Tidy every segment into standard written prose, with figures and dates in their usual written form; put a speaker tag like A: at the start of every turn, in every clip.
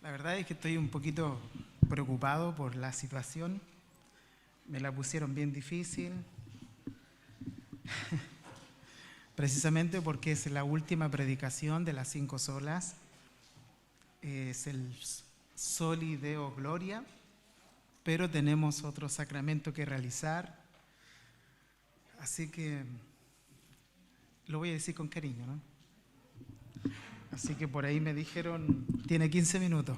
A: La verdad es que estoy un poquito preocupado por la situación. Me la pusieron bien difícil, precisamente porque es la última predicación de las 5 solas. Es el Soli Deo Gloria, pero tenemos otro sacramento que realizar. Así que lo voy a decir con cariño, ¿no? Así que por ahí me dijeron, tiene 15 minutos.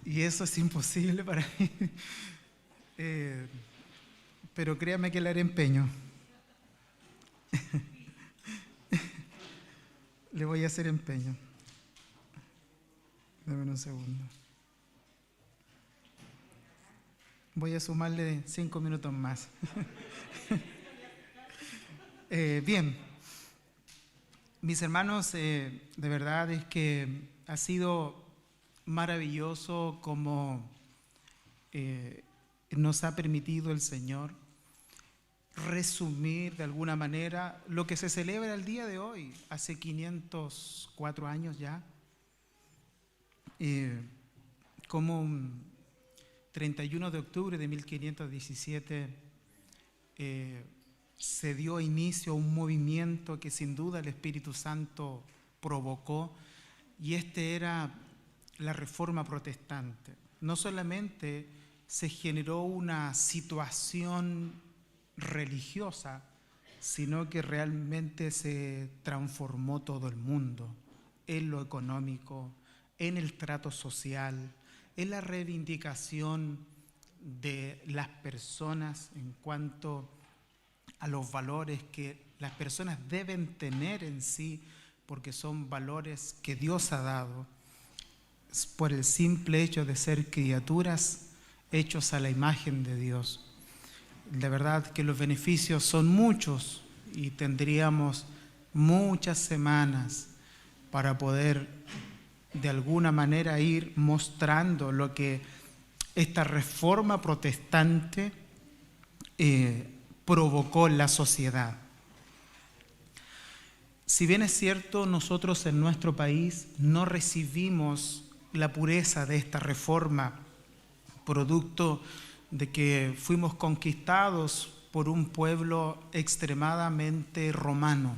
A: Y eso es imposible para mí. Pero créame que le haré empeño. Le voy a hacer empeño. Dame un segundo. Voy a sumarle 5 minutos más. Bien, mis hermanos, de verdad es que ha sido maravilloso como nos ha permitido el Señor resumir de alguna manera lo que se celebra el día de hoy, hace 504 años ya, como un 31 de octubre de 1517 se dio inicio a un movimiento que sin duda el Espíritu Santo provocó, y este era la Reforma Protestante. No solamente se generó una situación religiosa, sino que realmente se transformó todo el mundo, en lo económico, en el trato social, en la reivindicación de las personas en cuanto a los valores que las personas deben tener en sí, porque son valores que Dios ha dado por el simple hecho de ser criaturas hechos a la imagen de Dios. De verdad que los beneficios son muchos y tendríamos muchas semanas para poder de alguna manera ir mostrando lo que esta reforma protestante provocó en la sociedad. Si bien es cierto, nosotros en nuestro país no recibimos la pureza de esta reforma, producto de que fuimos conquistados por un pueblo extremadamente romano.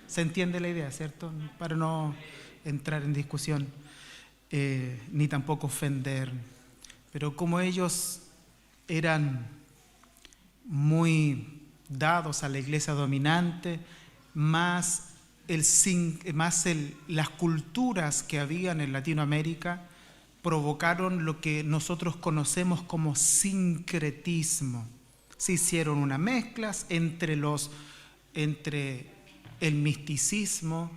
A: ¿Se entiende la idea, cierto? Para no entrar en discusión, ni tampoco ofender. Pero como ellos eran muy dados a la iglesia dominante, más las culturas que habían en Latinoamérica provocaron lo que nosotros conocemos como sincretismo. Se hicieron unas mezclas entre el misticismo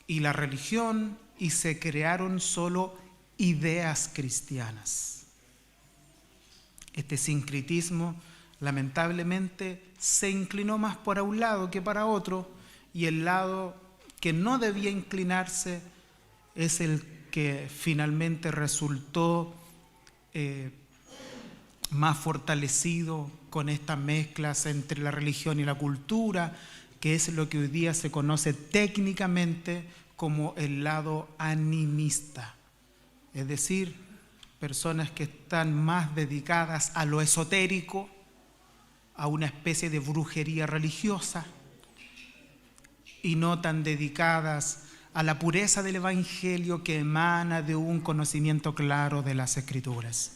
A: y la religión, y se crearon solo ideas cristianas. Este sincretismo lamentablemente se inclinó más para un lado que para otro, y el lado que no debía inclinarse es el que finalmente resultó más fortalecido con estas mezclas entre la religión y la cultura, que es lo que hoy día se conoce técnicamente como el lado animista. Es decir, personas que están más dedicadas a lo esotérico, a una especie de brujería religiosa, y no tan dedicadas a la pureza del Evangelio que emana de un conocimiento claro de las Escrituras.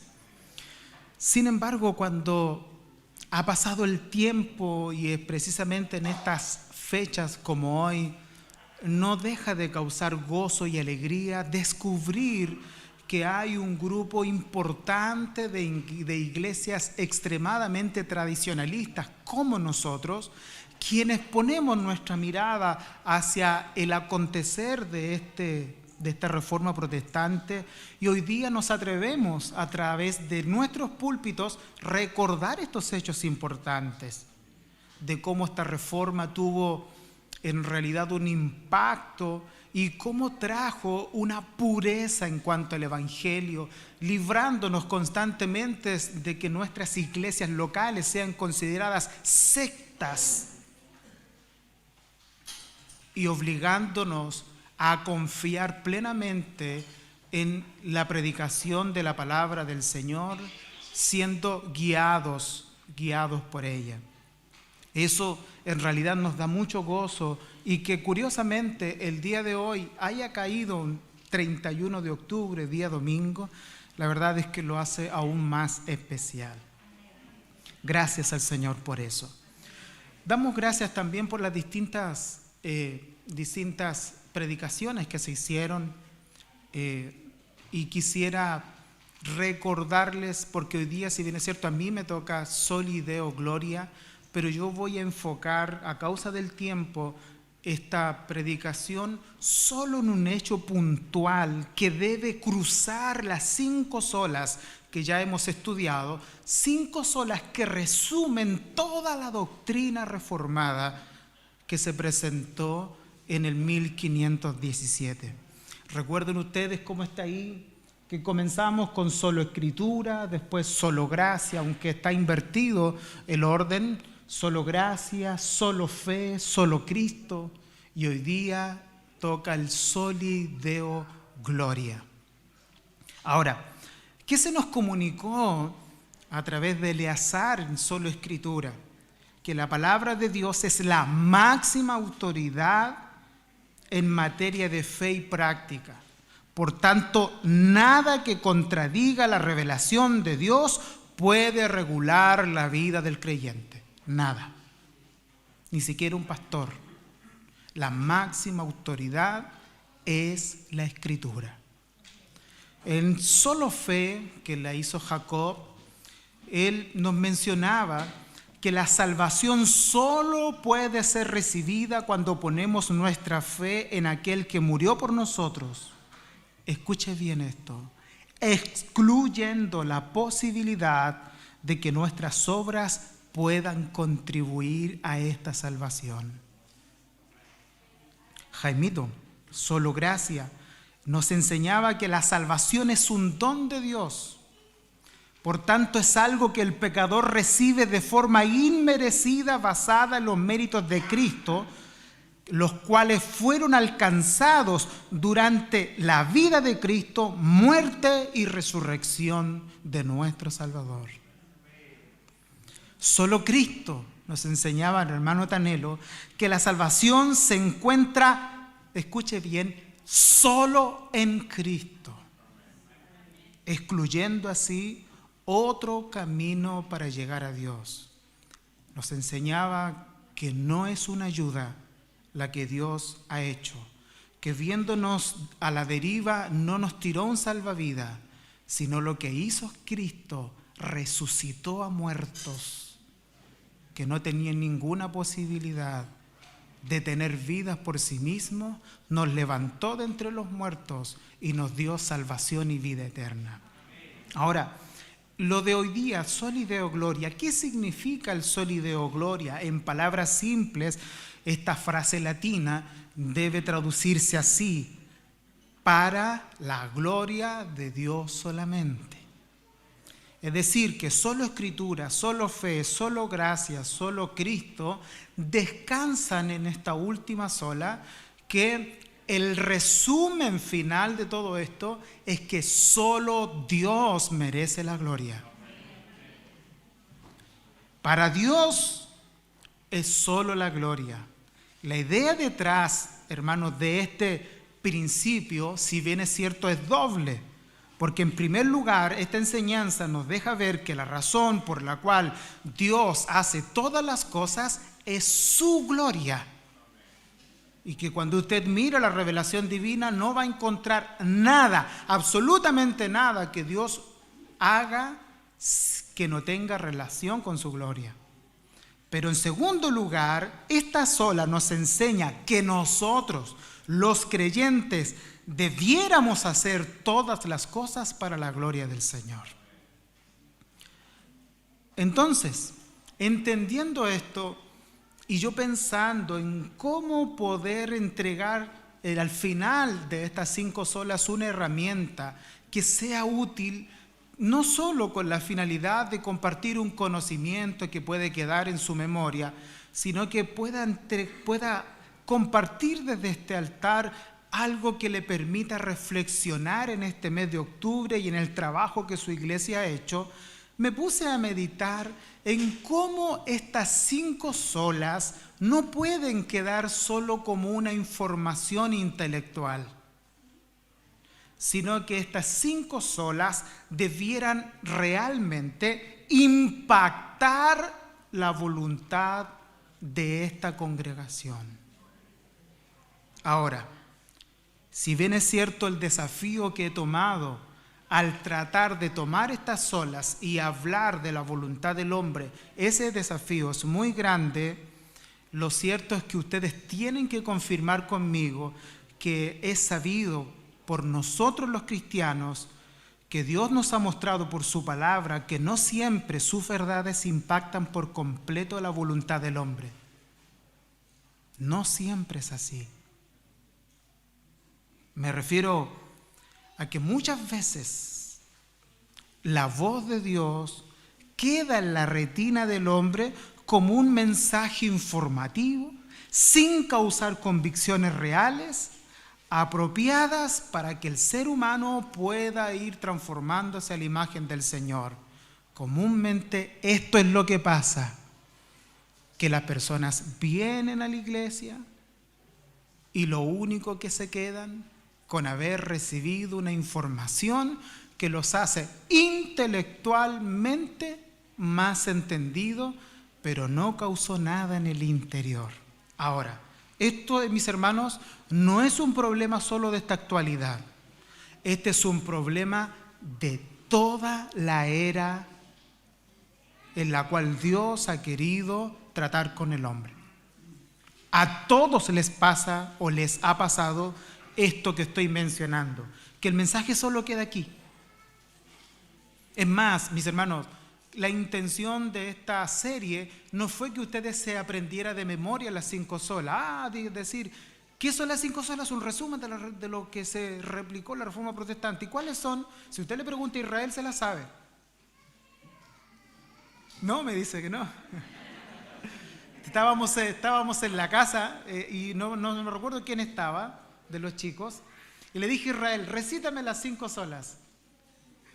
A: Sin embargo, cuando ha pasado el tiempo, y es precisamente en estas fechas como hoy, no deja de causar gozo y alegría descubrir que hay un grupo importante de iglesias extremadamente tradicionalistas como nosotros, quienes ponemos nuestra mirada hacia el acontecer de esta reforma protestante, y hoy día nos atrevemos a través de nuestros púlpitos recordar estos hechos importantes, de cómo esta reforma tuvo en realidad un impacto y cómo trajo una pureza en cuanto al Evangelio, librándonos constantemente de que nuestras iglesias locales sean consideradas sectas y obligándonos a confiar plenamente en la predicación de la palabra del Señor, siendo guiados por ella. Eso en realidad nos da mucho gozo, y que curiosamente el día de hoy haya caído un 31 de octubre, día domingo, la verdad es que lo hace aún más especial. Gracias al Señor por eso. Damos gracias también por las distintas predicaciones que se hicieron, y quisiera recordarles, porque hoy día, si bien es cierto, a mí me toca Soli Deo Gloria, pero yo voy a enfocar, a causa del tiempo, esta predicación solo en un hecho puntual que debe cruzar las 5 solas que ya hemos estudiado, 5 solas que resumen toda la doctrina reformada que se presentó en el 1517. Recuerden ustedes cómo está ahí, que comenzamos con solo escritura, después solo gracia, aunque está invertido el orden, solo gracia, solo fe, solo Cristo, y hoy día toca el Soli Deo Gloria. Ahora, ¿qué se nos comunicó a través de Eleazar en solo escritura? Que la palabra de Dios es la máxima autoridad en materia de fe y práctica. Por tanto, nada que contradiga la revelación de Dios puede regular la vida del creyente. Nada. Ni siquiera un pastor. La máxima autoridad es la Escritura. En solo fe, que la hizo Jacob, él nos mencionaba que la salvación solo puede ser recibida cuando ponemos nuestra fe en aquel que murió por nosotros. Escuche bien esto, excluyendo la posibilidad de que nuestras obras puedan contribuir a esta salvación. Jaimito, solo gracia, nos enseñaba que la salvación es un don de Dios. Por tanto, es algo que el pecador recibe de forma inmerecida, basada en los méritos de Cristo, los cuales fueron alcanzados durante la vida de Cristo, muerte y resurrección de nuestro Salvador. Solo Cristo, nos enseñaba el hermano Tanelo, que la salvación se encuentra, escuche bien, solo en Cristo, excluyendo así otro camino para llegar a Dios. Nos enseñaba que no es una ayuda la que Dios ha hecho, que viéndonos a la deriva no nos tiró un salvavidas, sino lo que hizo Cristo, resucitó a muertos que no tenían ninguna posibilidad de tener vidas por sí mismos, nos levantó de entre los muertos y nos dio salvación y vida eterna. Ahora, lo de hoy día, Soli Deo Gloria, ¿qué significa el Soli Deo Gloria? En palabras simples, esta frase latina debe traducirse así: para la gloria de Dios solamente. Es decir, que solo Escritura, solo fe, solo gracia, solo Cristo descansan en esta última sola, que el resumen final de todo esto es que solo Dios merece la gloria. Para Dios es solo la gloria. La idea detrás, hermanos, de este principio, si bien es cierto, es doble. Porque en primer lugar, esta enseñanza nos deja ver que la razón por la cual Dios hace todas las cosas es su gloria. Y que cuando usted mira la revelación divina no va a encontrar nada, absolutamente nada que Dios haga que no tenga relación con su gloria. Pero en segundo lugar, esta sola nos enseña que nosotros, los creyentes, debiéramos hacer todas las cosas para la gloria del Señor. Entonces, entendiendo esto, y yo pensando en cómo poder entregar al final de estas 5 solas una herramienta que sea útil, no solo con la finalidad de compartir un conocimiento que puede quedar en su memoria, sino que pueda compartir desde este altar algo que le permita reflexionar en este mes de octubre y en el trabajo que su iglesia ha hecho, me puse a meditar en cómo estas 5 solas no pueden quedar solo como una información intelectual, sino que estas 5 solas debieran realmente impactar la voluntad de esta congregación. Ahora, si bien es cierto el desafío que he tomado al tratar de tomar estas solas y hablar de la voluntad del hombre, ese desafío es muy grande, lo cierto es que ustedes tienen que confirmar conmigo que es sabido por nosotros los cristianos que Dios nos ha mostrado por su palabra que no siempre sus verdades impactan por completo la voluntad del hombre. No siempre es así. Me refiero a que muchas veces la voz de Dios queda en la retina del hombre como un mensaje informativo, sin causar convicciones reales, apropiadas para que el ser humano pueda ir transformándose a la imagen del Señor. Comúnmente esto es lo que pasa, que las personas vienen a la iglesia y lo único que se quedan con haber recibido una información que los hace intelectualmente más entendidos, pero no causó nada en el interior. Ahora, esto, mis hermanos, no es un problema solo de esta actualidad. Este es un problema de toda la era en la cual Dios ha querido tratar con el hombre. A todos les pasa o les ha pasado esto que estoy mencionando, que el mensaje solo queda aquí. Es más, mis hermanos, la intención de esta serie no fue que ustedes se aprendieran de memoria las 5 solas. Decir, ¿qué son las 5 solas? Un resumen de lo que se replicó en la Reforma Protestante. ¿Y cuáles son? Si usted le pregunta a Israel, se las sabe. No, me dice que no. Estábamos en la casa y no recuerdo quién estaba de los chicos, y le dije a Israel, recítame las 5 solas.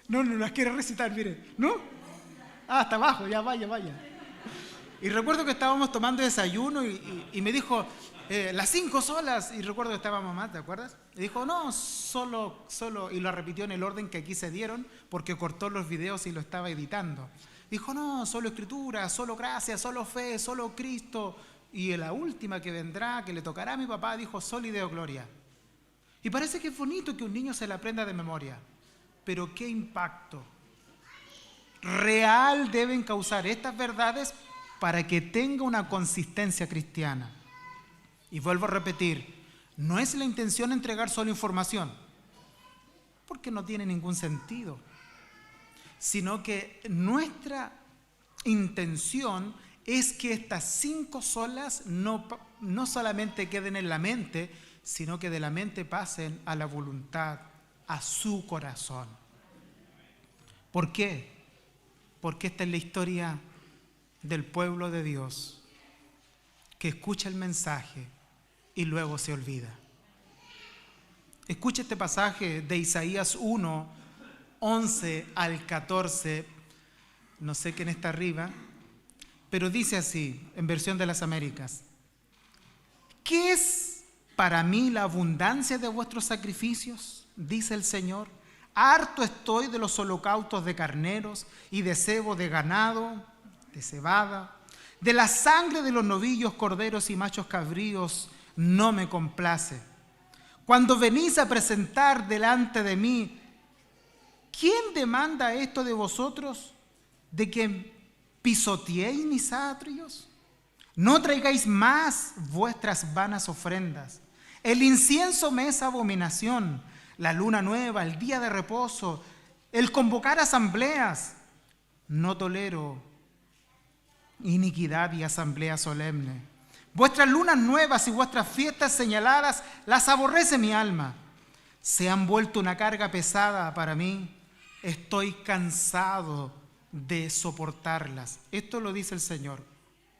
A: No las quiere recitar, mire. ¿No? Hasta abajo, ya vaya. Y recuerdo que estábamos tomando desayuno y me dijo, las 5 solas. Y recuerdo que estaba mamá, ¿te acuerdas? Y dijo, no, solo, y lo repitió en el orden que aquí se dieron, porque cortó los videos y lo estaba editando. Dijo, no, solo escritura, solo gracia, solo fe, solo Cristo. Y en la última que vendrá, que le tocará a mi papá, dijo, solo y Deo gloria. Y parece que es bonito que un niño se la aprenda de memoria, pero ¿qué impacto real deben causar estas verdades para que tenga una consistencia cristiana? Y vuelvo a repetir, no es la intención entregar solo información, porque no tiene ningún sentido, sino que nuestra intención es que estas 5 solas no solamente queden en la mente, sino que de la mente pasen a la voluntad, a su corazón. ¿Por qué? Porque esta es la historia del pueblo de Dios, que escucha el mensaje y luego se olvida. Escucha este pasaje de Isaías 1, 11 al 14, no sé quién está arriba, pero dice así, en versión de las Américas: ¿qué es para mí la abundancia de vuestros sacrificios? Dice el Señor. Harto estoy de los holocaustos de carneros y de cebo de ganado, de cebada, de la sangre de los novillos, corderos y machos cabríos, no me complace. Cuando venís a presentar delante de mí, ¿quién demanda esto de vosotros? ¿De que pisoteéis mis atrios? No traigáis más vuestras vanas ofrendas. El incienso me es abominación, la luna nueva, el día de reposo, el convocar asambleas. No tolero iniquidad y asamblea solemne. Vuestras lunas nuevas y vuestras fiestas señaladas las aborrece mi alma. Se han vuelto una carga pesada para mí. Estoy cansado de soportarlas. Esto lo dice el Señor.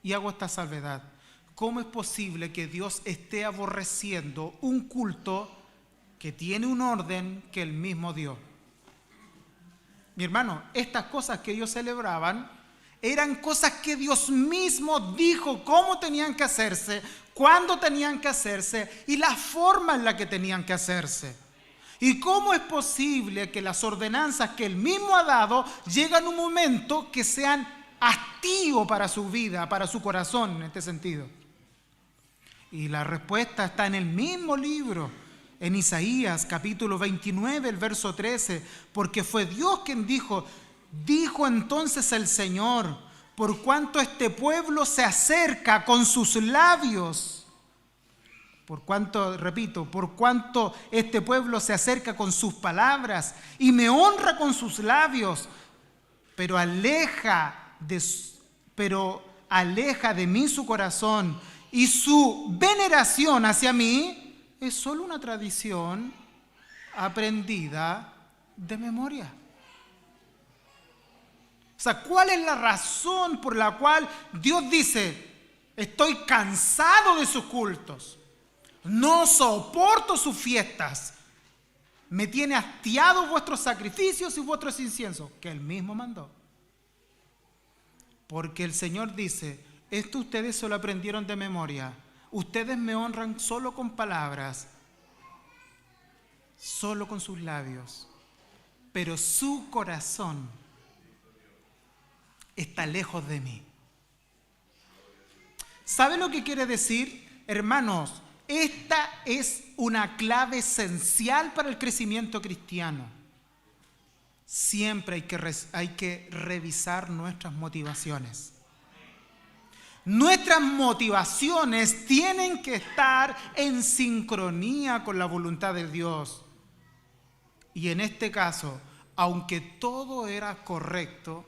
A: Y hago esta salvedad. ¿Cómo es posible que Dios esté aborreciendo un culto que tiene un orden que Él mismo dio. Mi hermano, estas cosas que ellos celebraban eran cosas que Dios mismo dijo cómo tenían que hacerse, cuándo tenían que hacerse y la forma en la que tenían que hacerse. ¿Y cómo es posible que las ordenanzas que Él mismo ha dado lleguen a un momento que sean hastío para su vida, para su corazón en este sentido? Y la respuesta está en el mismo libro, en Isaías capítulo 29, el verso 13, porque fue Dios quien dijo entonces el Señor, por cuanto este pueblo se acerca con sus labios, por cuanto este pueblo se acerca con sus palabras y me honra con sus labios, pero aleja de mí su corazón y su veneración hacia mí es solo una tradición aprendida de memoria. O sea, ¿cuál es la razón por la cual Dios dice, estoy cansado de sus cultos, no soporto sus fiestas, me tiene hastiado vuestros sacrificios y vuestros inciensos, que Él mismo mandó? Porque el Señor dice, esto ustedes solo aprendieron de memoria, ustedes me honran solo con palabras, solo con sus labios, pero su corazón está lejos de mí. ¿Sabe lo que quiere decir? Hermanos, esta es una clave esencial para el crecimiento cristiano. Siempre hay que revisar nuestras motivaciones. Nuestras motivaciones tienen que estar en sincronía con la voluntad de Dios. Y en este caso, aunque todo era correcto,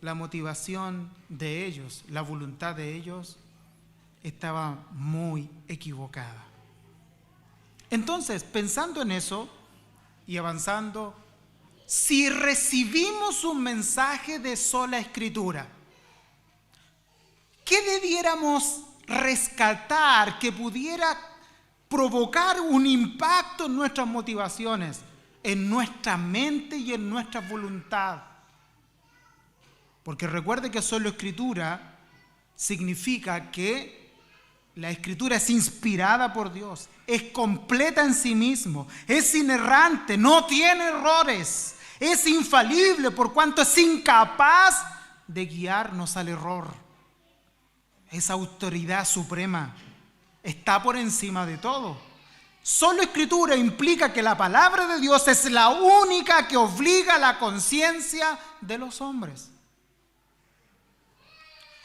A: la motivación de ellos, la voluntad de ellos, estaba muy equivocada. Entonces, pensando en eso y avanzando, si recibimos un mensaje de sola Escritura, ¿qué debiéramos rescatar que pudiera provocar un impacto en nuestras motivaciones, en nuestra mente y en nuestra voluntad? Porque recuerde que solo Escritura significa que la Escritura es inspirada por Dios, es completa en sí mismo, es inerrante, no tiene errores, es infalible por cuanto es incapaz de guiarnos al error. Es autoridad suprema, está por encima de todo. Solo Escritura implica que la palabra de Dios es la única que obliga a la conciencia de los hombres.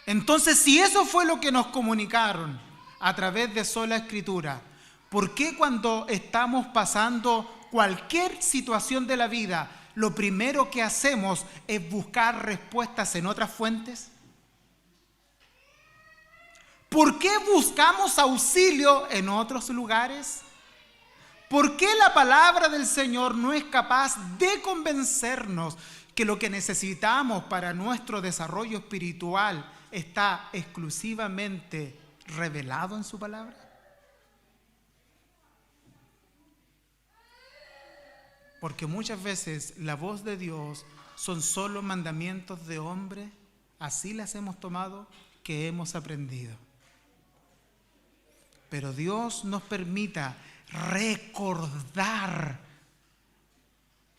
A: Entonces, si eso fue lo que nos comunicaron a través de sola Escritura, ¿por qué cuando estamos pasando cualquier situación de la vida, lo primero que hacemos es buscar respuestas en otras fuentes? ¿Por qué buscamos auxilio en otros lugares? ¿Por qué la palabra del Señor no es capaz de convencernos que lo que necesitamos para nuestro desarrollo espiritual está exclusivamente revelado en su palabra? Porque muchas veces la voz de Dios son solo mandamientos de hombre, así las hemos tomado, que hemos aprendido. Pero Dios nos permita recordar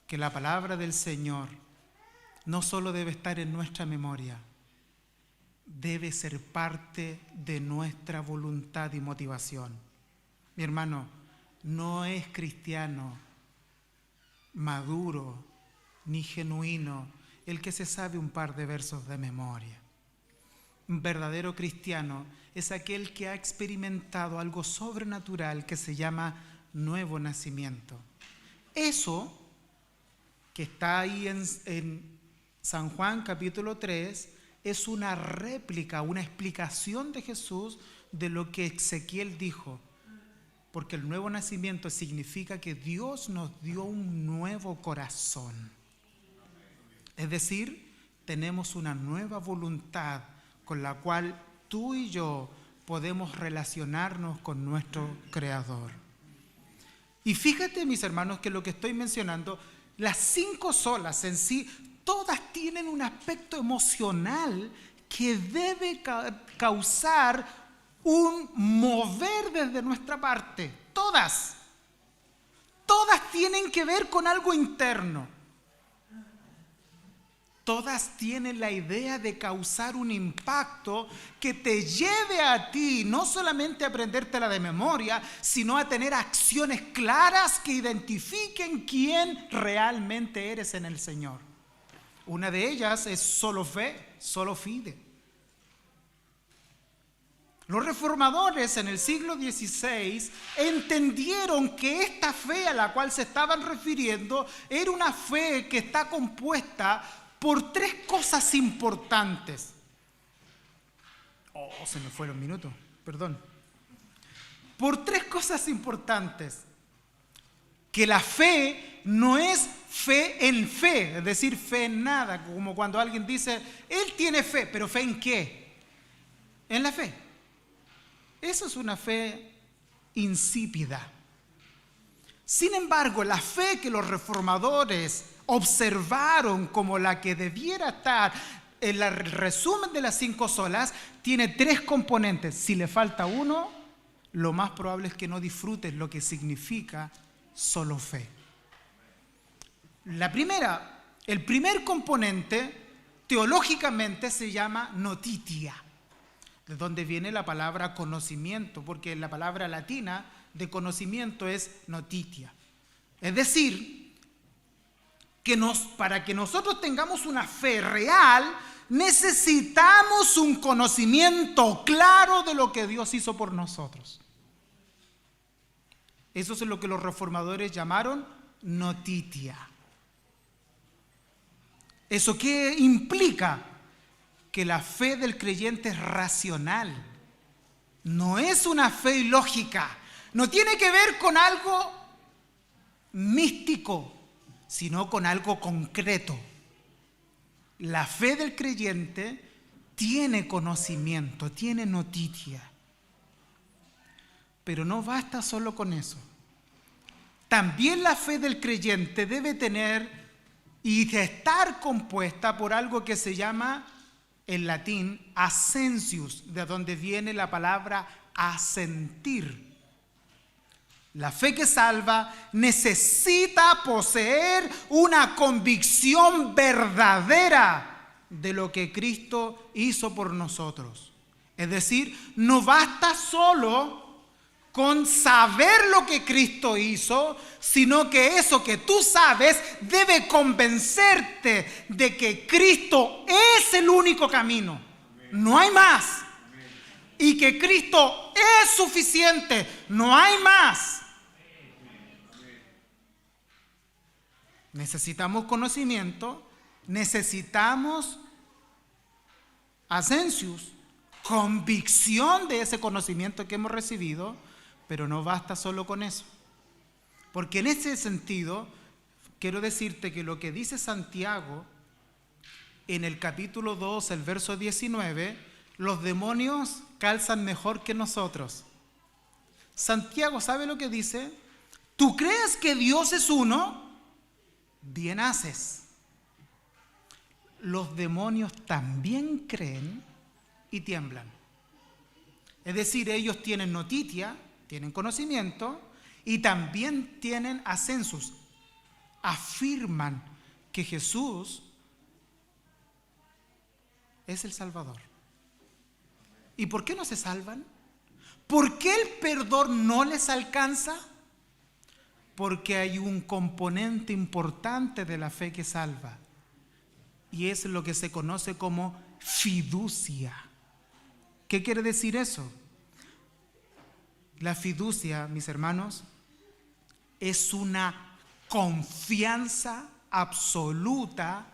A: que la palabra del Señor no solo debe estar en nuestra memoria, debe ser parte de nuestra voluntad y motivación. Mi hermano, no es cristiano maduro ni genuino el que se sabe un par de versos de memoria. Un verdadero cristiano es aquel que ha experimentado algo sobrenatural que se llama nuevo nacimiento. Eso que está ahí en San Juan capítulo 3 es una réplica, una explicación de Jesús de lo que Ezequiel dijo. Porque el nuevo nacimiento significa que Dios nos dio un nuevo corazón. Es decir, tenemos una nueva voluntad con la cual tú y yo podemos relacionarnos con nuestro Creador. Y fíjate, mis hermanos, que lo que estoy mencionando, las 5 solas en sí, todas tienen un aspecto emocional que debe causar un mover desde nuestra parte. Todas tienen que ver con algo interno. Todas tienen la idea de causar un impacto que te lleve a ti, no solamente a aprendértela de memoria, sino a tener acciones claras que identifiquen quién realmente eres en el Señor. Una de ellas es solo fe, solo fide. Los reformadores en el siglo XVI entendieron que esta fe a la cual se estaban refiriendo era una fe que está compuesta por 3 cosas importantes. Se me fueron minutos, perdón. Por 3 cosas importantes. Que la fe no es fe en fe, es decir, fe en nada, como cuando alguien dice, él tiene fe, pero ¿fe en qué? En la fe. Eso es una fe insípida. Sin embargo, la fe que los reformadores observaron como la que debiera estar en el resumen de las 5 solas, tiene 3 componentes. Si le falta uno, lo más probable es que no disfrutes lo que significa solo fe. El primer componente, teológicamente se llama notitia, de donde viene la palabra conocimiento, porque la palabra latina de conocimiento es notitia. Es decir, para que nosotros tengamos una fe real, necesitamos un conocimiento claro de lo que Dios hizo por nosotros. Eso es lo que los reformadores llamaron notitia. ¿Eso qué implica? Que la fe del creyente es racional. No es una fe ilógica. No tiene que ver con algo místico, sino con algo concreto. La fe del creyente tiene conocimiento, tiene noticia. Pero no basta solo con eso. También la fe del creyente debe tener y estar compuesta por algo que se llama en latín ascensius, de donde viene la palabra asentir. La fe que salva necesita poseer una convicción verdadera de lo que Cristo hizo por nosotros. Es decir, no basta solo con saber lo que Cristo hizo, sino que eso que tú sabes debe convencerte de que Cristo es el único camino. No hay más. Y que Cristo es suficiente. No hay más. Necesitamos conocimiento, necesitamos ascensius, convicción de ese conocimiento que hemos recibido, pero no basta solo con eso. Porque en ese sentido, quiero decirte que lo que dice Santiago en el capítulo 2, el verso 19, los demonios calzan mejor que nosotros. Santiago, ¿sabe lo que dice? ¿Tú crees que Dios es uno? Bien haces. Los demonios también creen y tiemblan. Es decir, ellos tienen noticia, tienen conocimiento y también tienen ascensus. Afirman que Jesús es el Salvador. ¿Y por qué no se salvan? ¿Por qué el perdón no les alcanza? Porque hay un componente importante de la fe que salva. Y es lo que se conoce como fiducia. ¿Qué quiere decir eso? La fiducia, mis hermanos, es una confianza absoluta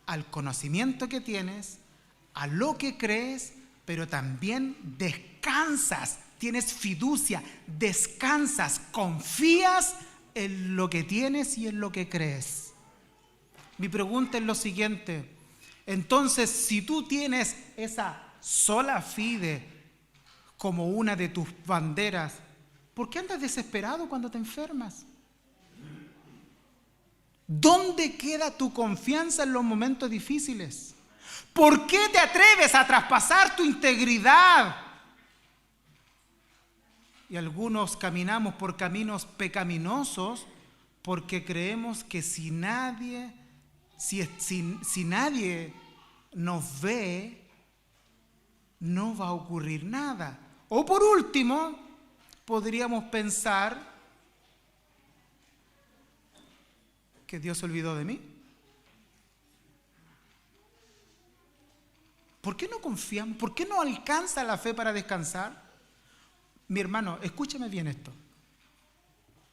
A: al conocimiento que tienes, a lo que crees, pero también descansas, tienes fiducia, descansas, confías en lo que tienes y en lo que crees. Mi pregunta es lo siguiente: entonces, si tú tienes esa sola fide como una de tus banderas, ¿Por qué andas desesperado cuando te enfermas? ¿Dónde queda tu confianza en los momentos difíciles? ¿Por qué te atreves a traspasar tu integridad? Y algunos caminamos por caminos pecaminosos porque creemos que si nadie nos ve, no va a ocurrir nada. O por último, podríamos pensar que Dios se olvidó de mí. ¿Por qué no confiamos? ¿Por qué no alcanza la fe para descansar? Mi hermano, escúchame bien esto,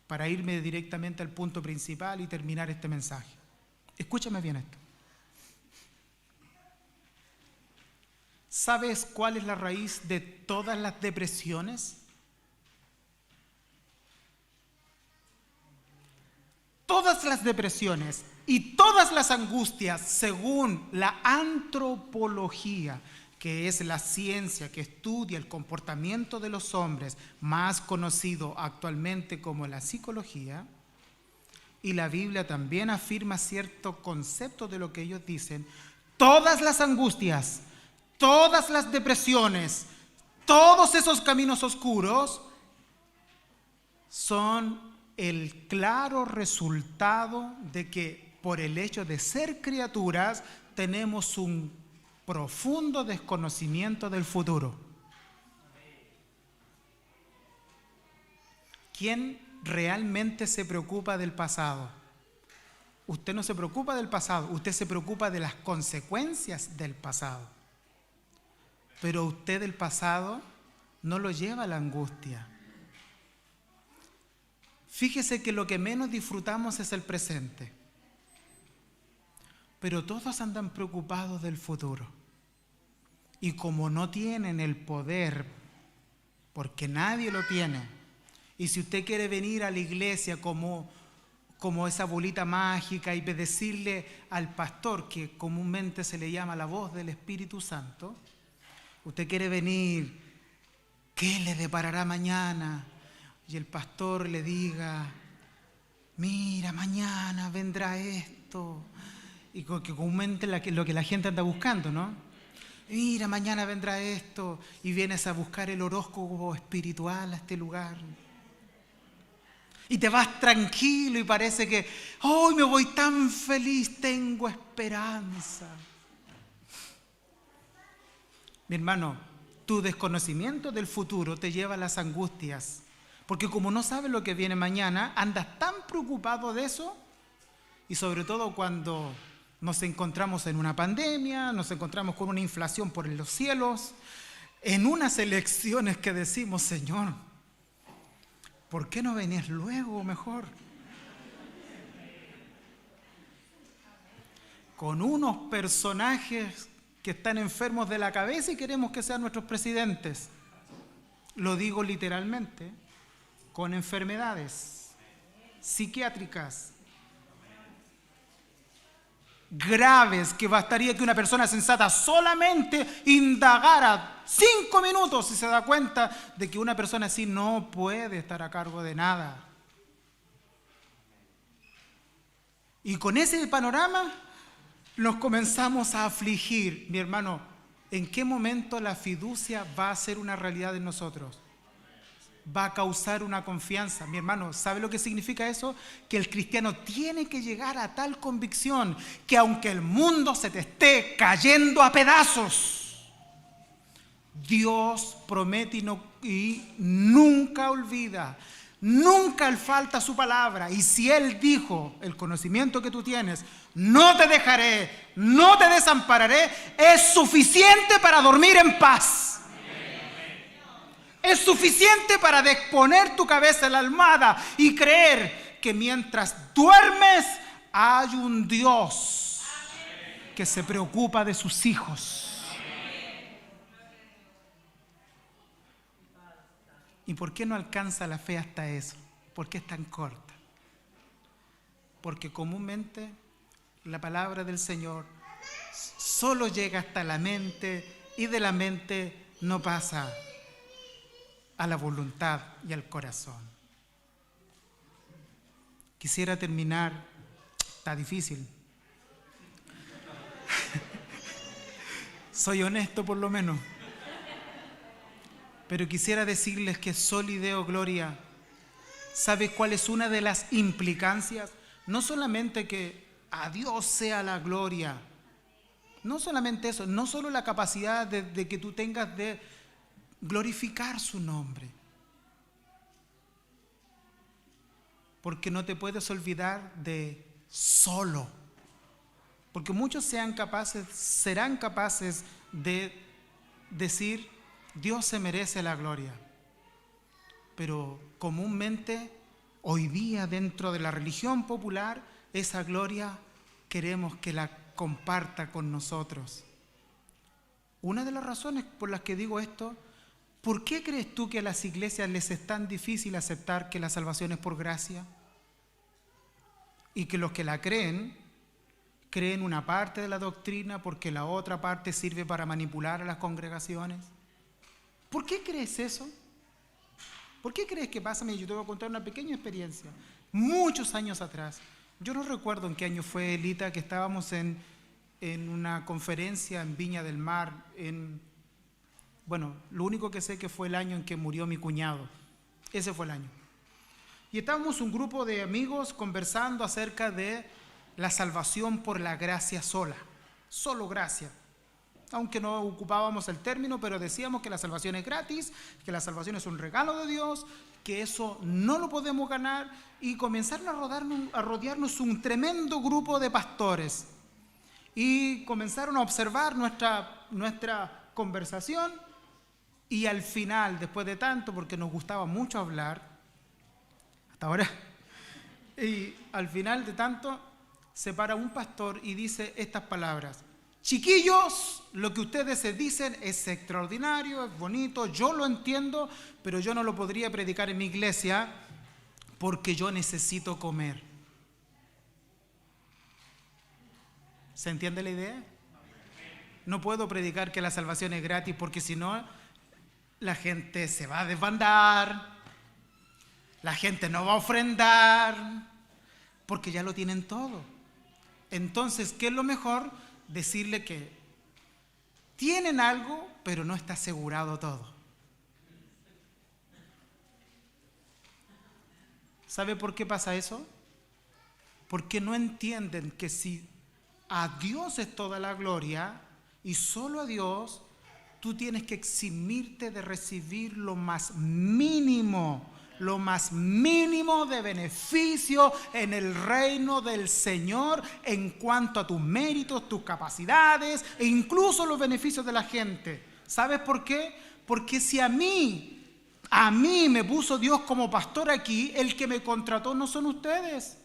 A: para irme directamente al punto principal y terminar este mensaje. Escúchame bien esto. ¿Sabes cuál es la raíz de todas las depresiones? Todas las depresiones y todas las angustias, según la antropología, que es la ciencia que estudia el comportamiento de los hombres, más conocido actualmente como la psicología, y la Biblia también afirma cierto concepto de lo que ellos dicen, todas las angustias, todas las depresiones, todos esos caminos oscuros son el claro resultado de que por el hecho de ser criaturas tenemos un profundo desconocimiento del futuro. ¿Quién realmente se preocupa del pasado? Usted no se preocupa del pasado, usted se preocupa de las consecuencias del pasado. Pero usted del pasado no lo lleva a la angustia. Fíjese que lo que menos disfrutamos es el presente. Pero todos andan preocupados del futuro. Y como no tienen el poder, porque nadie lo tiene, y si usted quiere venir a la iglesia como esa bolita mágica y decirle al pastor, que comúnmente se le llama la voz del Espíritu Santo, usted quiere venir, ¿qué le deparará mañana? Y el pastor le diga, mira, mañana vendrá esto. Y que comúnmente lo que la gente anda buscando, ¿no? Mira, mañana vendrá esto. Y vienes a buscar el horóscopo espiritual a este lugar. Y te vas tranquilo y parece que, hoy me voy tan feliz, tengo esperanza. Mi hermano, tu desconocimiento del futuro te lleva a las angustias. Porque como no sabes lo que viene mañana, andas tan preocupado de eso. Y sobre todo cuando nos encontramos en una pandemia, nos encontramos con una inflación por los cielos, en unas elecciones que decimos, Señor, ¿por qué no venías luego mejor? Con unos personajes que están enfermos de la cabeza y queremos que sean nuestros presidentes. Lo digo literalmente, con enfermedades psiquiátricas graves, que bastaría que una persona sensata solamente indagara 5 minutos y se da cuenta de que una persona así no puede estar a cargo de nada. Y con ese panorama nos comenzamos a afligir. Mi hermano, ¿en qué momento la fiducia va a ser una realidad en nosotros? Va a causar una confianza. Mi hermano, ¿sabe lo que significa eso? Que el cristiano tiene que llegar a tal convicción que aunque el mundo se te esté cayendo a pedazos, Dios promete y nunca olvida, nunca le falta su palabra. Y si Él dijo, el conocimiento que tú tienes, no te dejaré, no te desampararé, es suficiente para dormir en paz. Es suficiente para poner tu cabeza en la almohada y creer que mientras duermes hay un Dios que se preocupa de sus hijos. ¿Y por qué no alcanza la fe hasta eso? ¿Por qué es tan corta? Porque comúnmente la palabra del Señor solo llega hasta la mente y de la mente no pasa. a la voluntad y al corazón. Quisiera terminar, está difícil. Soy honesto por lo menos. Pero quisiera decirles que Solideo Gloria, ¿sabe cuál es una de las implicancias? No solamente que a Dios sea la gloria, no solamente eso, no solo la capacidad de que tú tengas de glorificar su nombre, porque no te puedes olvidar de solo, porque muchos serán capaces de decir: Dios se merece la gloria. Pero comúnmente, hoy día dentro de la religión popular, esa gloria queremos que la comparta con nosotros. Una de las razones por las que digo esto: ¿por qué crees tú que a las iglesias les es tan difícil aceptar que la salvación es por gracia? Y que los que la creen una parte de la doctrina porque la otra parte sirve para manipular a las congregaciones. ¿Por qué crees eso? ¿Por qué crees que pasa? Mira, yo te voy a contar una pequeña experiencia. Muchos años atrás, yo no recuerdo en qué año fue, Elita, que estábamos en una conferencia en Viña del Mar. Bueno, lo único que sé que fue el año en que murió mi cuñado. Ese fue el año. Y estábamos un grupo de amigos conversando acerca de la salvación por la gracia sola. Solo gracia. Aunque no ocupábamos el término, pero decíamos que la salvación es gratis, que la salvación es un regalo de Dios, que eso no lo podemos ganar, y comenzaron a rodearnos un tremendo grupo de pastores y comenzaron a observar nuestra conversación, y al final, después de tanto, porque nos gustaba mucho hablar hasta ahora, y al final de tanto se para un pastor y dice estas palabras: chiquillos, lo que ustedes se dicen es extraordinario, es bonito, yo lo entiendo, pero yo no lo podría predicar en mi iglesia porque yo necesito comer. ¿Se entiende la idea? No puedo predicar que la salvación es gratis porque si no, la gente se va a desbandar, la gente no va a ofrendar, porque ya lo tienen todo. Entonces, ¿qué es lo mejor? Decirle que tienen algo, pero no está asegurado todo. ¿Sabe por qué pasa eso? Porque no entienden que si a Dios es toda la gloria y solo a Dios, tú tienes que eximirte de recibir lo más mínimo de beneficio en el reino del Señor en cuanto a tus méritos, tus capacidades e incluso los beneficios de la gente. ¿Sabes por qué? Porque si a mí me puso Dios como pastor aquí, el que me contrató no son ustedes.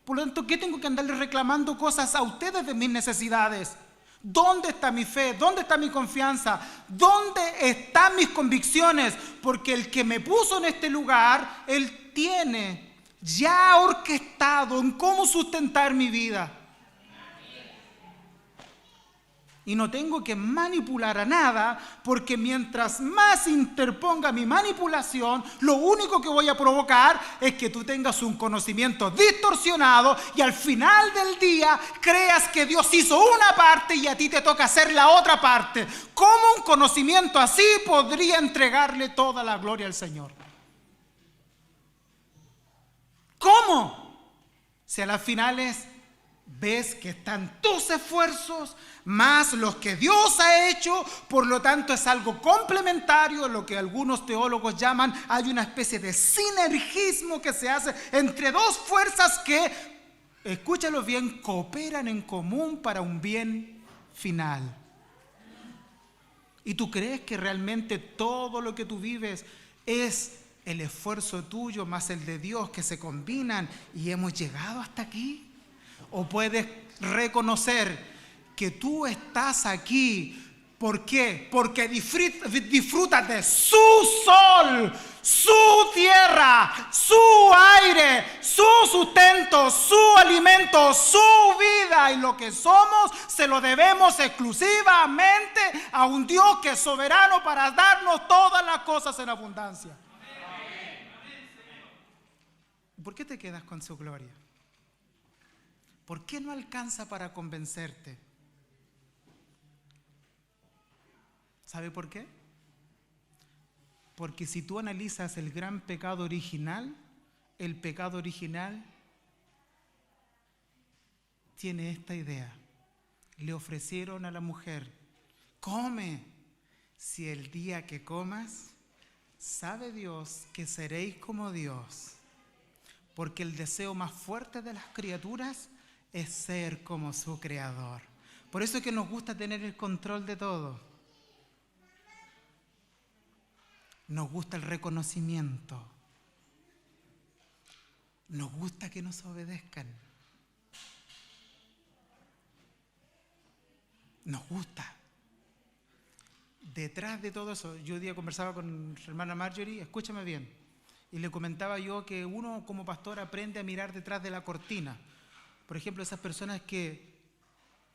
A: Por lo tanto, ¿qué tengo que andarle reclamando cosas a ustedes de mis necesidades? ¿Dónde está mi fe? ¿Dónde está mi confianza? ¿Dónde están mis convicciones? Porque el que me puso en este lugar, Él tiene ya orquestado en cómo sustentar mi vida. Y no tengo que manipular a nada, porque mientras más interponga mi manipulación, lo único que voy a provocar es que tú tengas un conocimiento distorsionado y al final del día creas que Dios hizo una parte y a ti te toca hacer la otra parte. ¿Cómo un conocimiento así podría entregarle toda la gloria al Señor? ¿Cómo? Si a las finales ves que están tus esfuerzos más los que Dios ha hecho, por lo tanto es algo complementario, lo que algunos teólogos llaman, hay una especie de sinergismo que se hace entre dos fuerzas que, escúchalo bien, cooperan en común para un bien final. ¿Y tú crees que realmente todo lo que tú vives es el esfuerzo tuyo más el de Dios que se combinan y hemos llegado hasta aquí? ¿O puedes reconocer que tú estás aquí? ¿Por qué? Porque disfrutas de su sol, su tierra, su aire, su sustento, su alimento, su vida. Y lo que somos se lo debemos exclusivamente a un Dios que es soberano para darnos todas las cosas en abundancia. por qué te quedas con su gloria? ¿Por qué no alcanza para convencerte? ¿Sabe por qué? Porque si tú analizas el gran pecado original, el pecado original tiene esta idea. Le ofrecieron a la mujer: come, si el día que comas, sabe Dios que seréis como Dios. Porque el deseo más fuerte de las criaturas es ser como su Creador. Por eso es que nos gusta tener el control de todo. Nos gusta el reconocimiento. Nos gusta que nos obedezcan. Nos gusta. Detrás de todo eso, yo un día conversaba con su hermana Marjorie, escúchame bien, y le comentaba yo que uno como pastor aprende a mirar detrás de la cortina. Por ejemplo, esas personas que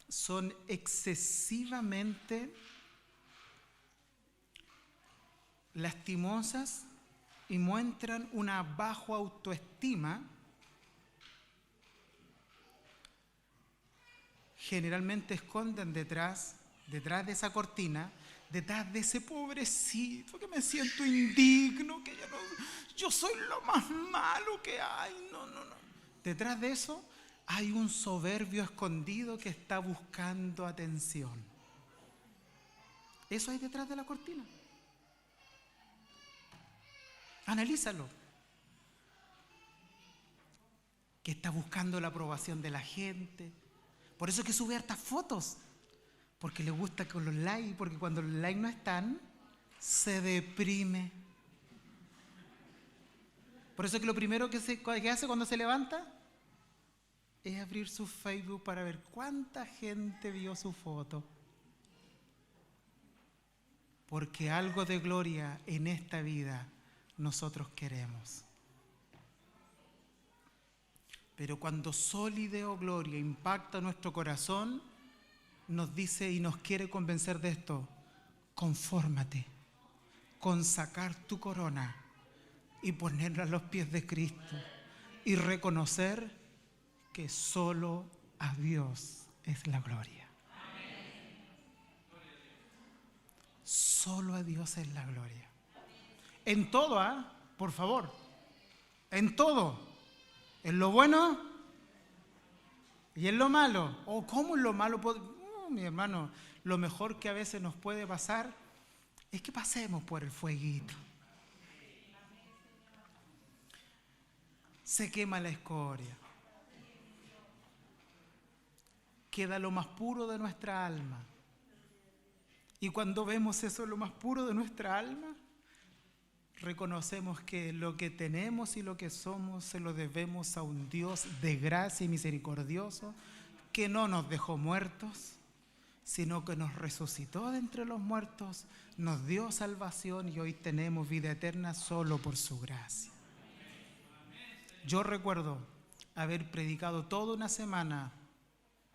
A: son excesivamente lastimosas y muestran una baja autoestima, generalmente esconden detrás de esa cortina, detrás de ese pobrecito que me siento indigno, que yo soy lo más malo que hay. No. Detrás de eso hay un soberbio escondido que está buscando atención. Eso hay detrás de la cortina. Analízalo. Que está buscando la aprobación de la gente. Por eso es que sube hartas fotos. Porque le gusta con los likes, porque cuando los likes no están, se deprime. Por eso es que lo primero que hace cuando se levanta es abrir su Facebook para ver cuánta gente vio su foto. Porque algo de gloria en esta vida nosotros queremos. Pero cuando sólido gloria impacta nuestro corazón, nos dice y nos quiere convencer de esto: confórmate con sacar tu corona y ponerla a los pies de Cristo y reconocer que solo a Dios es la gloria. Solo a Dios es la gloria. En todo, por favor, en todo, en lo bueno y en lo malo. ¿Cómo en lo malo? Mi hermano, lo mejor que a veces nos puede pasar es que pasemos por el fueguito. Se quema la escoria. Queda lo más puro de nuestra alma. Y cuando vemos eso, lo más puro de nuestra alma, reconocemos que lo que tenemos y lo que somos se lo debemos a un Dios de gracia y misericordioso, que no nos dejó muertos, sino que nos resucitó de entre los muertos, nos dio salvación y hoy tenemos vida eterna solo por su gracia. Yo recuerdo haber predicado toda una semana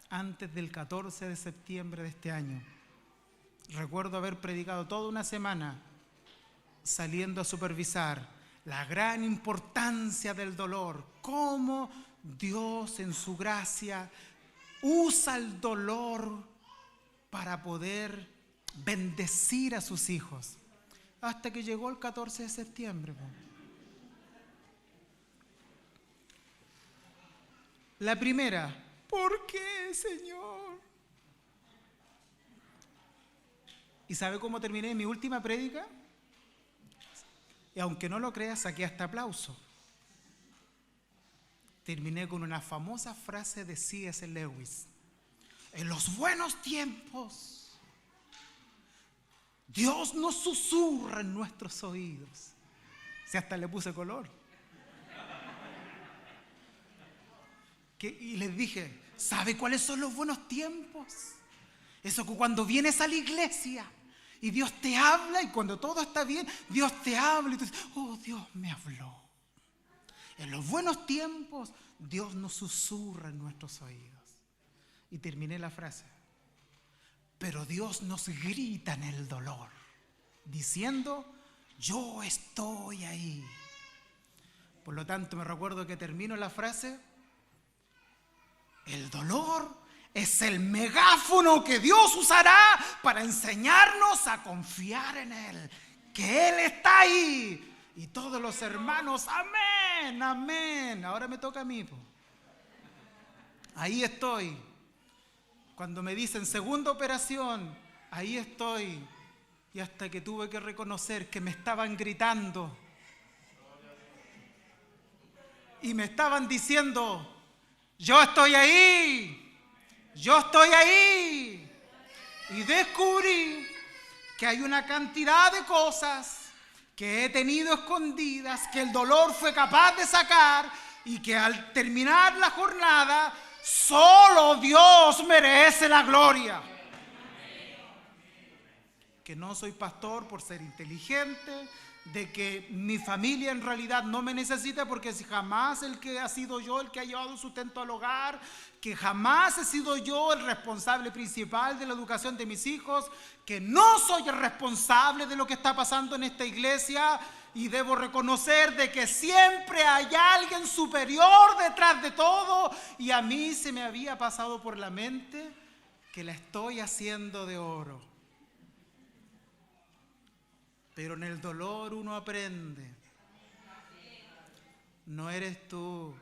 A: antes del 14 de septiembre de este año. Recuerdo haber predicado toda una semana saliendo a supervisar la gran importancia del dolor, cómo Dios en su gracia usa el dolor para poder bendecir a sus hijos. Hasta que llegó el 14 de septiembre. La primera: ¿por qué, Señor? ¿Y sabe cómo terminé mi última prédica? Y aunque no lo creas, saqué hasta aplauso. Terminé con una famosa frase de C.S. Lewis: en los buenos tiempos, Dios nos susurra en nuestros oídos. Si hasta le puse color. Y les dije: ¿sabe cuáles son los buenos tiempos? Eso que cuando vienes a la iglesia y Dios te habla, y cuando todo está bien, Dios te habla y tú dices: oh, Dios me habló. En los buenos tiempos, Dios nos susurra en nuestros oídos. Y terminé la frase: pero Dios nos grita en el dolor, diciendo: yo estoy ahí. Por lo tanto, me recuerdo que termino la frase: el dolor es el megáfono que Dios usará para enseñarnos a confiar en Él, que Él está ahí. Y todos los hermanos, amén, amén. Ahora me toca a mí. Ahí estoy. Cuando me dicen segunda operación, ahí estoy. Y hasta que tuve que reconocer que me estaban gritando y me estaban diciendo: yo estoy ahí, yo estoy ahí. Y descubrí que hay una cantidad de cosas que he tenido escondidas, que el dolor fue capaz de sacar, y que al terminar la jornada, solo Dios merece la gloria. Que no soy pastor por ser inteligente, de que mi familia en realidad no me necesita, porque si jamás el que ha sido yo el que ha llevado el sustento al hogar, que jamás he sido yo el responsable principal de la educación de mis hijos, que no soy el responsable de lo que está pasando en esta iglesia, y debo reconocer de que siempre hay alguien superior detrás de todo, y a mí se me había pasado por la mente que la estoy haciendo de oro. Pero en el dolor uno aprende. No eres tú,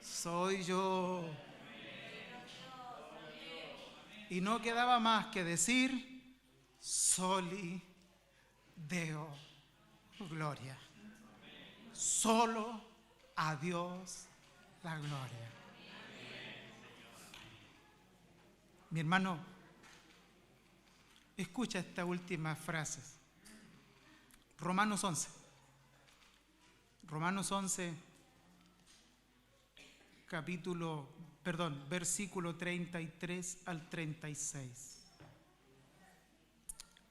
A: soy yo. Y no quedaba más que decir: Soli Deo Gloria. Solo a Dios la gloria. Mi hermano, escucha estas últimas frases. Romanos 11, versículo 33 al 36.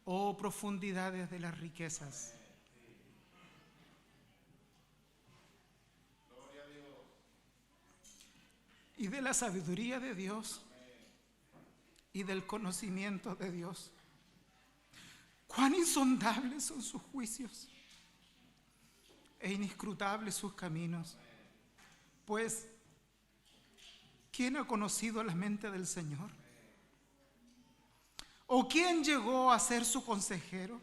A: Oh, profundidades de las riquezas. Y de la sabiduría de Dios y del conocimiento de Dios. Cuán insondables son sus juicios e inescrutables sus caminos. Pues, ¿quién ha conocido la mente del Señor? ¿O quién llegó a ser su consejero?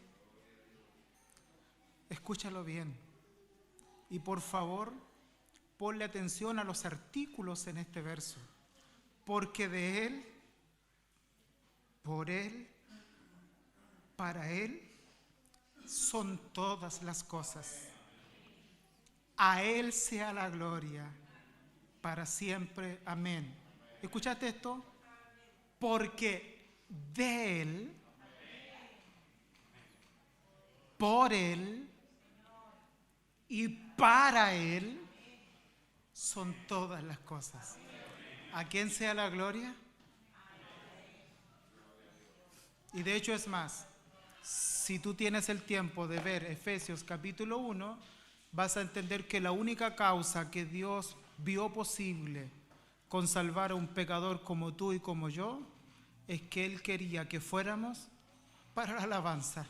A: Escúchalo bien. Y por favor, ponle atención a los artículos en este verso. Porque de Él, por Él, para Él son todas las cosas. A Él sea la gloria para siempre. Amén. ¿Escuchaste esto? Porque de Él, por Él y para Él son todas las cosas. ¿A quién sea la gloria? Y de hecho es más, si tú tienes el tiempo de ver Efesios capítulo 1, vas a entender que la única causa que Dios vio posible con salvar a un pecador como tú y como yo, es que Él quería que fuéramos para la alabanza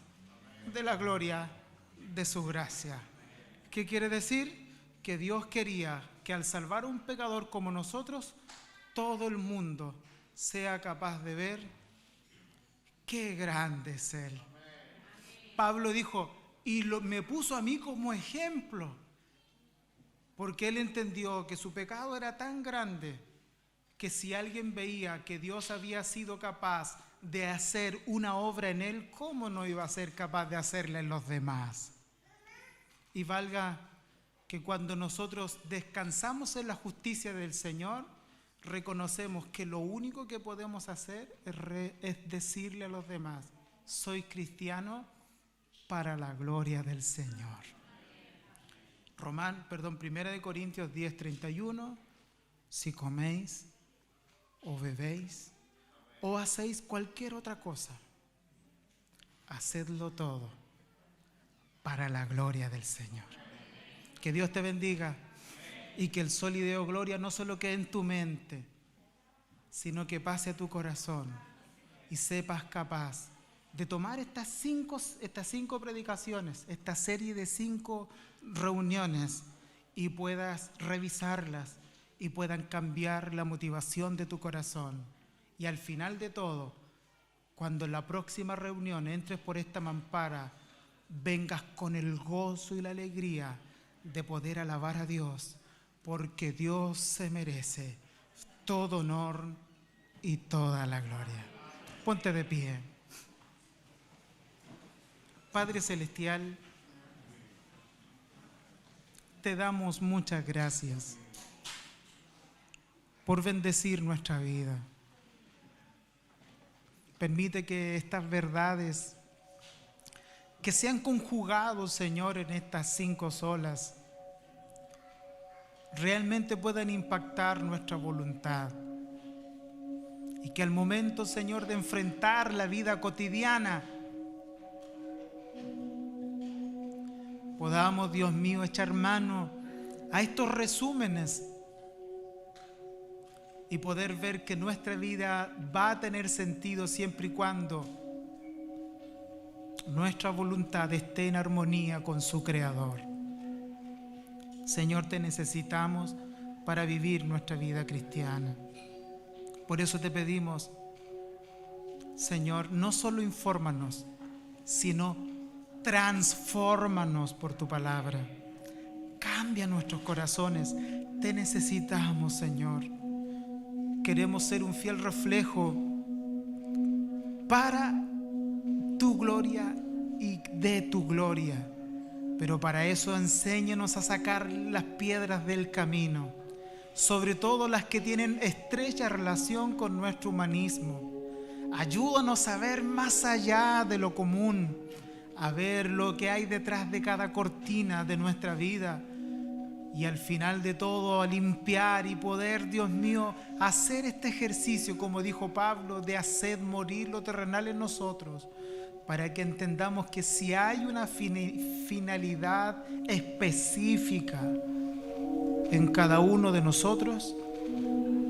A: de la gloria de su gracia. ¿Qué quiere decir? Que Dios quería que al salvar a un pecador como nosotros, todo el mundo sea capaz de ver qué grande es Él. Pablo dijo, me puso a mí como ejemplo, porque él entendió que su pecado era tan grande que si alguien veía que Dios había sido capaz de hacer una obra en él, ¿cómo no iba a ser capaz de hacerla en los demás? Y valga que cuando nosotros descansamos en la justicia del Señor, reconocemos que lo único que podemos hacer es decirle a los demás: soy cristiano para la gloria del Señor. 1 Corintios 10:31. Si coméis o bebéis o hacéis cualquier otra cosa, hacedlo todo para la gloria del Señor. Que Dios te bendiga y que el Soli Deo Gloria no solo quede en tu mente, sino que pase a tu corazón y sepas capaz de tomar estas cinco predicaciones, esta serie de 5 reuniones, y puedas revisarlas y puedan cambiar la motivación de tu corazón. Y al final de todo, cuando en la próxima reunión entres por esta mampara, vengas con el gozo y la alegría de poder alabar a Dios, porque Dios se merece todo honor y toda la gloria. Ponte de pie. Padre Celestial, te damos muchas gracias por bendecir nuestra vida. Permite que estas verdades que se han conjugado, Señor, en estas 5 solas, realmente puedan impactar nuestra voluntad. Y que al momento, Señor, de enfrentar la vida cotidiana, podamos, Dios mío, echar mano a estos resúmenes y poder ver que nuestra vida va a tener sentido siempre y cuando nuestra voluntad esté en armonía con su Creador. Señor, te necesitamos para vivir nuestra vida cristiana. Por eso te pedimos, Señor, no solo infórmanos, sino transfórmanos por tu palabra. Cambia nuestros corazones. Te necesitamos, Señor. Queremos ser un fiel reflejo para tu gloria y de tu gloria. Pero para eso enséñanos a sacar las piedras del camino, sobre todo las que tienen estrecha relación con nuestro humanismo. Ayúdanos a ver más allá de lo común, a ver lo que hay detrás de cada cortina de nuestra vida, y al final de todo a limpiar y poder, Dios mío, hacer este ejercicio, como dijo Pablo, de hacer morir lo terrenal en nosotros, para que entendamos que si hay una finalidad específica en cada uno de nosotros,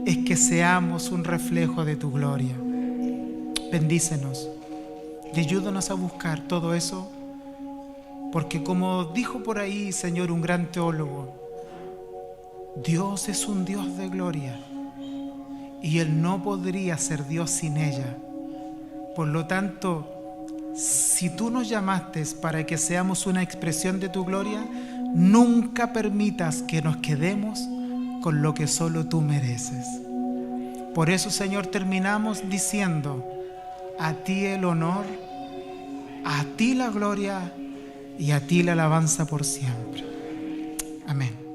A: es que seamos un reflejo de tu gloria. Bendícenos y ayúdanos a buscar todo eso, porque como dijo por ahí, Señor, un gran teólogo, Dios es un Dios de gloria y Él no podría ser Dios sin ella. Por lo tanto, si tú nos llamaste para que seamos una expresión de tu gloria, nunca permitas que nos quedemos con lo que solo tú mereces. Por eso, Señor, terminamos diciendo: a ti el honor, a ti la gloria y a ti la alabanza por siempre. Amén.